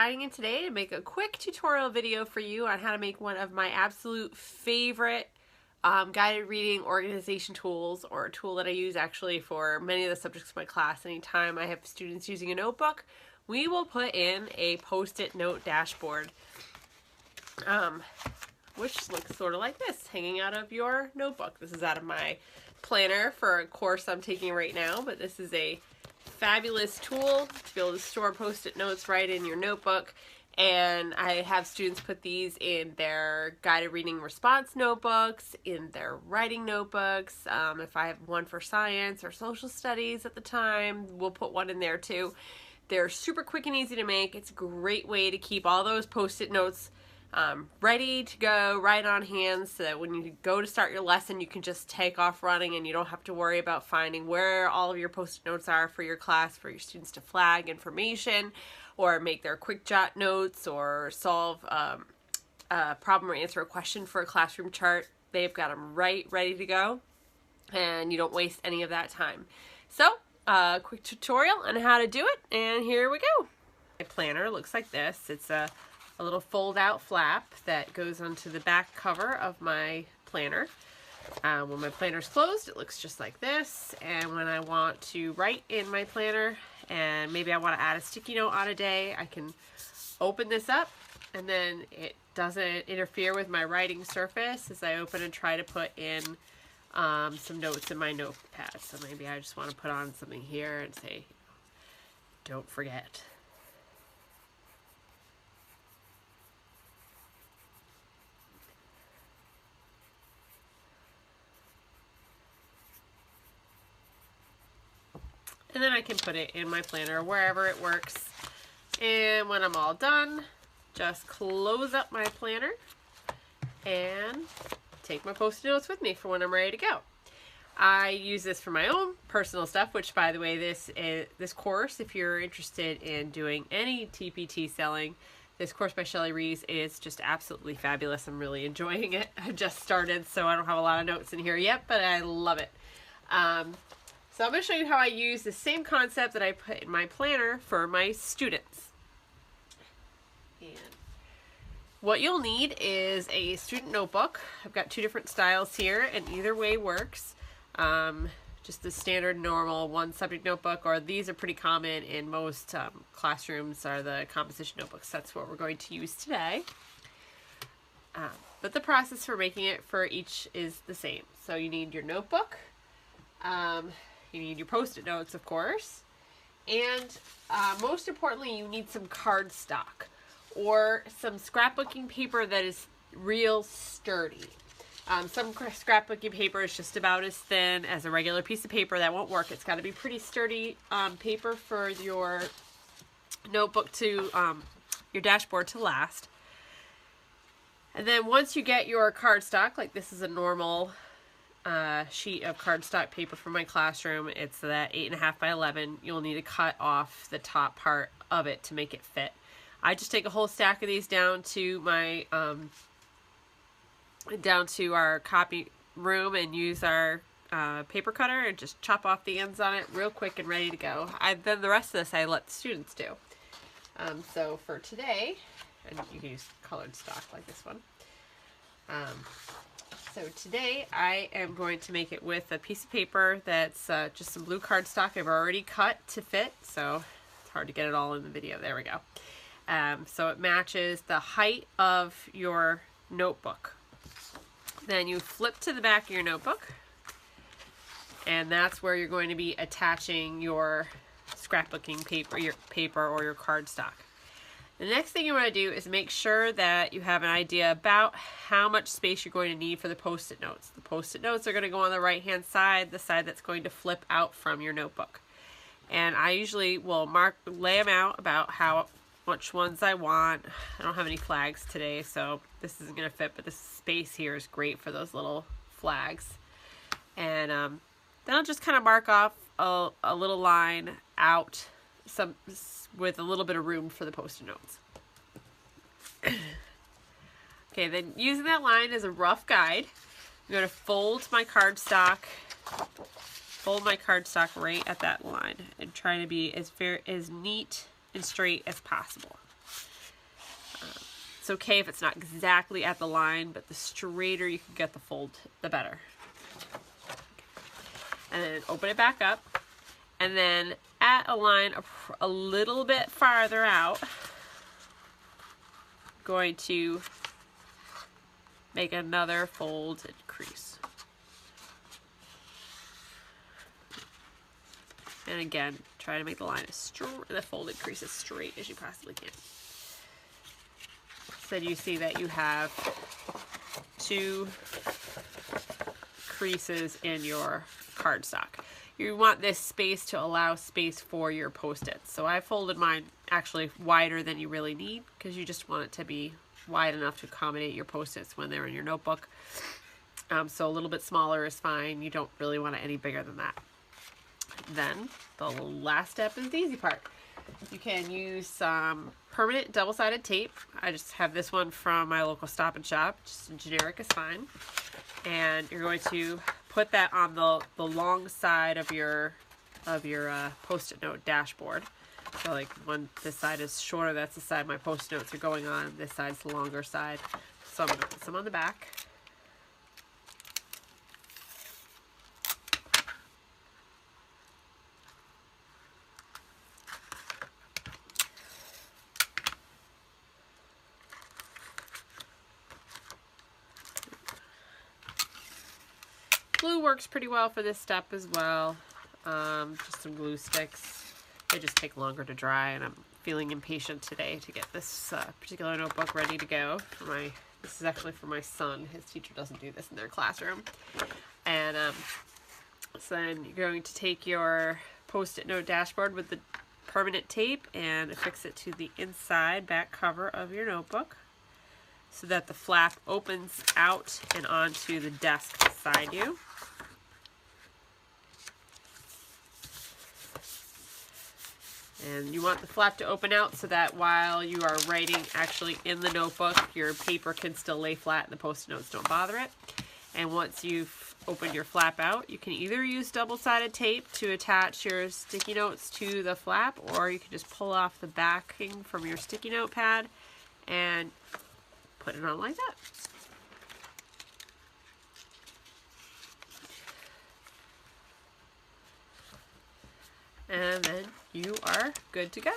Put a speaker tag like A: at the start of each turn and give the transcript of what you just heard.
A: signing in today to make a quick tutorial video for you on how to make one of my absolute favorite guided reading organization tools, or a tool that I use actually for many of the subjects of my class. Anytime I have students using a notebook, we will put in a post-it note dashboard, which looks sort of like this, hanging out of your notebook. This is out of my planner for a course I'm taking right now, but this is a fabulous tool to be able to store post-it notes right in your notebook. And I have students put these in their guided reading response notebooks, in their writing notebooks. If I have one for science or social studies at the time, we'll put one in there too. They're super quick and easy to make. It's a great way to keep all those post-it notes ready to go, right on hand, so that when you go to start your lesson, you can just take off running and you don't have to worry about finding where all of your post-it notes are for your class, for your students to flag information or make their quick jot notes or solve a problem or answer a question for a classroom chart. They've got them ready to go, and you don't waste any of that time. So, quick tutorial on how to do it, and here we go. My planner looks like this. It's a little fold-out flap that goes onto the back cover of my planner. When my planner's closed, it looks just like this. And when I want to write in my planner, and maybe I want to add a sticky note on a day, I can open this up, and then it doesn't interfere with my writing surface as I open and try to put in some notes in my notepad. So maybe I just want to put on something here and say, don't forget. And then I can put it in my planner wherever it works. And when I'm all done, just close up my planner and take my post-it notes with me for when I'm ready to go. I use this for my own personal stuff, which, by the way, this course, if you're interested in doing any TPT selling, this course by Shelley Rees is just absolutely fabulous. I'm really enjoying it. I just started, so I don't have a lot of notes in here yet, but I love it. So I'm going to show you how I use the same concept that I put in my planner for my students. And what you'll need is a student notebook. I've got two different styles here, and either way works. Just the standard normal one subject notebook, or these are pretty common in most classrooms, are the composition notebooks. That's what we're going to use today. But the process for making it for each is the same. So you need your notebook. You need your post-it notes, of course, and most importantly, you need some cardstock or some scrapbooking paper that is real sturdy. Some scrapbooking paper is just about as thin as a regular piece of paper. That won't work. It's got to be pretty sturdy paper for your notebook to, your dashboard to last. And then once you get your cardstock, like this is a normal sheet of cardstock paper from my classroom. It's that 8.5 by 11. You'll need to cut off the top part of it to make it fit. I just take a whole stack of these down to my down to our copy room and use our paper cutter and just chop off the ends on it real quick and ready to go. Then the rest of this I let the students do. So for today, and you can use colored stock like this one. So today I am going to make it with a piece of paper that's just some blue cardstock I've already cut to fit, so it's hard to get it all in the video. There we go. So it matches the height of your notebook. Then you flip to the back of your notebook, and that's where you're going to be attaching your scrapbooking paper, or your cardstock. The next thing you want to do is make sure that you have an idea about how much space you're going to need for the post-it notes. The post-it notes are going to go on the right-hand side, the side that's going to flip out from your notebook. And I usually will lay them out about how much ones I want. I don't have any flags today, so this isn't going to fit, but this space here is great for those little flags. And then I'll just kind of mark off a little line out with a little bit of room for the post-it notes. Okay, then using that line as a rough guide, I'm going to fold my cardstock right at that line and try to be as neat and straight as possible. It's okay if it's not exactly at the line, but the straighter you can get the fold, the better. And then open it back up, and then at a line a little bit farther out, going to make another folded crease. And again, try to make the line the folded crease as straight as you possibly can. So you see that you have 2 creases in your cardstock. You want this space to allow space for your Post-its. So I folded mine actually wider than you really need, because you just want it to be wide enough to accommodate your Post-its when they're in your notebook. So a little bit smaller is fine. You don't really want it any bigger than that. Then the last step is the easy part. You can use some permanent double-sided tape. I just have this one from my local Stop and Shop. Just generic is fine. And you're going to put that on the long side of your Post-it note dashboard. So like when this side is shorter, that's the side my Post-it notes are going on. This side's the longer side. So I'm going to put some on the back. Glue works pretty well for this step as well. Just some glue sticks. They just take longer to dry, and I'm feeling impatient today to get this particular notebook ready to go. This is actually for my son. His teacher doesn't do this in their classroom. And so then you're going to take your Post-it note dashboard with the permanent tape and affix it to the inside back cover of your notebook, so that the flap opens out and onto the desk beside you. And you want the flap to open out so that while you are writing actually in the notebook, your paper can still lay flat and the Post-it notes don't bother it. And once you've opened your flap out, you can either use double-sided tape to attach your sticky notes to the flap, or you can just pull off the backing from your sticky note pad and put it on like that. And then you are good to go.